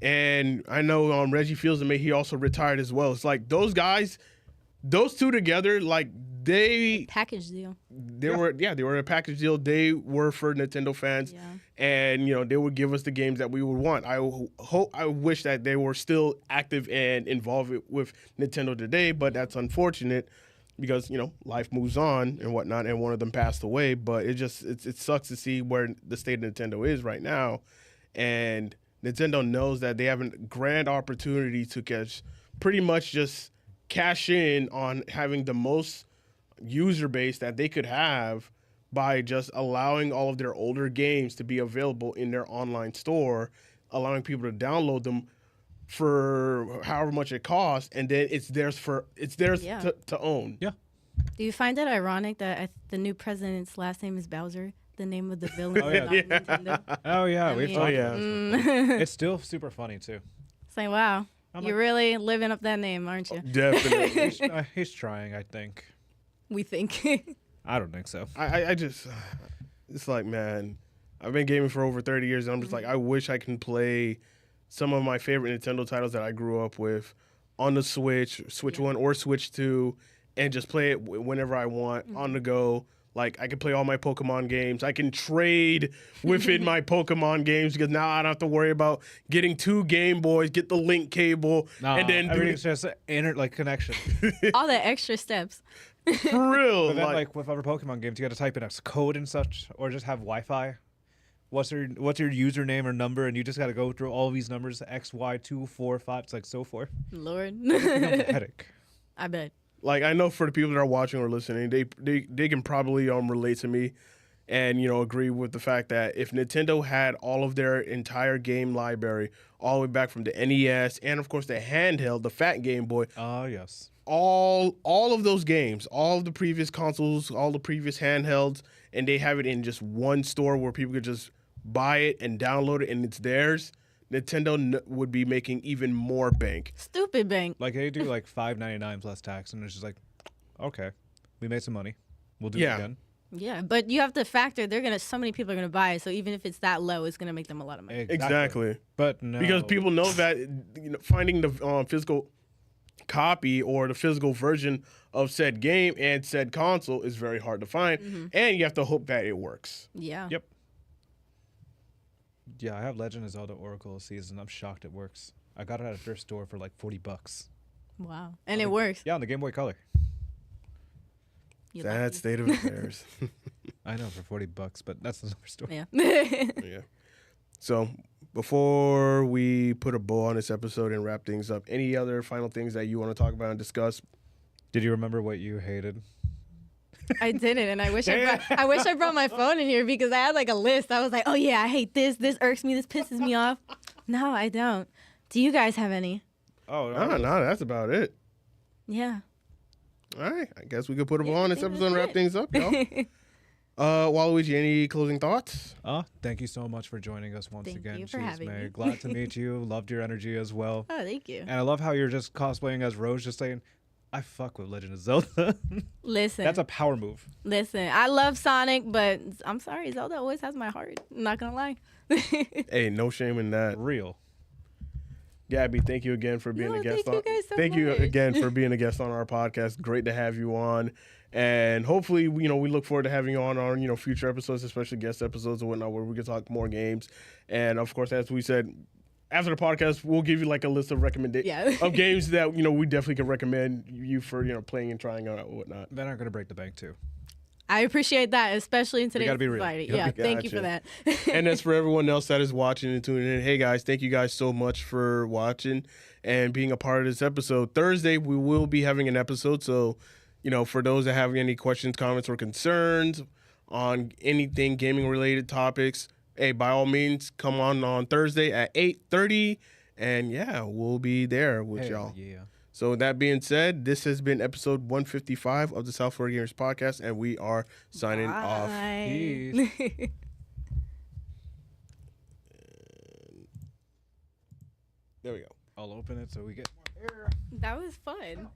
And I know Reggie Fils-Aimé, he also retired as well. It's like those guys, those two together, like Package deal. they were a package deal. They were for Nintendo fans, Yeah. and they would give us the games that we would want. I wish that they were still active and involved with Nintendo today, but that's unfortunate because life moves on and whatnot, and one of them passed away. But it sucks to see where the state of Nintendo is right now, and Nintendo knows that they have a grand opportunity to pretty much just cash in on having the most user base that they could have by just allowing all of their older games to be available in their online store, allowing people to download them for however much it costs, and then it's theirs Yeah. to own. Yeah. Do you find it ironic that the new president's last name is Bowser? The name of the villain. Oh, yeah. not Nintendo? Oh yeah, I we've mean- talked yeah. about this before. It's still super funny too. It's like, wow, I'm you're really living up that name, aren't you? Definitely. He's trying, I think. We think. I don't think so. I just, it's like, man, I've been gaming for over 30 years, and I'm just like, I wish I can play some of my favorite Nintendo titles that I grew up with on the Switch 1 or Switch 2, and just play it whenever I want on the go. Like, I can play all my Pokemon games. I can trade within my Pokemon games because now I don't have to worry about getting 2 Game Boys, get the link cable, and then do everything's just connection. All the extra steps. for real. But then, like, like with other Pokemon games, you got to type in a code and such, or just have Wi-Fi. What's your username or number, and you just got to go through all these numbers, X, Y, 2, 4, 5, it's like so forth. Lord. Becomes a headache. I bet. like I know for the people that are watching or listening, they can probably relate to me and agree with the fact that if Nintendo had all of their entire game library all the way back from the NES and of course the handheld, the fat Game Boy, Yes. all of those games, all of the previous consoles, all the previous handhelds, and they have it in just one store where people could just buy it and download it and it's theirs, Nintendo would be making even more bank. Stupid bank. Like they do like $5.99 plus tax, and it's just like, okay, we made some money. We'll do Yeah. it again. Yeah, but you have to factor so many people are gonna buy it. So even if it's that low, it's gonna make them a lot of money. Exactly. But no, Because people know that finding the physical copy or the physical version of said game and said console is very hard to find, and you have to hope that it works. Yeah. Yep. Yeah, I have Legend of Zelda Oracle of Season. I'm shocked it works. I got it at a thrift store for like $40. Wow. And it works. Yeah, on the Game Boy Color. You Sad lucky. state of affairs. I know for $40, but that's another story. Yeah. Yeah. So before we put a bow on this episode and wrap things up, any other final things that you want to talk about and discuss? Did you remember what you hated? I didn't, and I wish I brought my phone in here because I had like a list. I was like, oh yeah, I hate this. This irks me. This pisses me off. No, I don't. Do you guys have any? Oh, No, that's about it. Yeah. All right. I guess we could put a bow Yeah, on I this think episode and that's wrap things up, y'all. Waluigi, any closing thoughts? Thank you so much for joining us once Thank again. you for having Chisme. me. Glad to meet you. Loved your energy as well. Oh, thank you. And I love how you're just cosplaying as Rose, just saying, I fuck with Legend of Zelda. Listen. That's a power move. Listen, I love Sonic, but I'm sorry, Zelda always has my heart. I'm not gonna lie. Hey, no shame in that. Real. Gabby, thank you again for being No, a guest. thank you guys so Thank you much. again for being a guest on our podcast. Great to have you on, and hopefully, we look forward to having you on our future episodes, especially guest episodes and whatnot, where we can talk more games. And of course, as we said, after the podcast, we'll give you like a list of recommendations Yeah. of games that we definitely can recommend you for playing and trying out and whatnot. They're not going to break the bank, too. I appreciate that, especially in today's gotta be real. society. Yep. Yeah, thank you for Gotcha. that. And that's for everyone else that is watching and tuning in. Hey guys, thank you guys so much for watching and being a part of this episode. Thursday, we will be having an episode. So, for those that have any questions, comments, or concerns on anything gaming related topics, hey, by all means, come on Thursday at 8:30. And yeah, we'll be there with Hell y'all. yeah. So with that being said, this has been episode 155 of the South Florida Gamers Podcast, and we are signing off. Bye. Peace. There we go. I'll open it so we get more air. That was fun.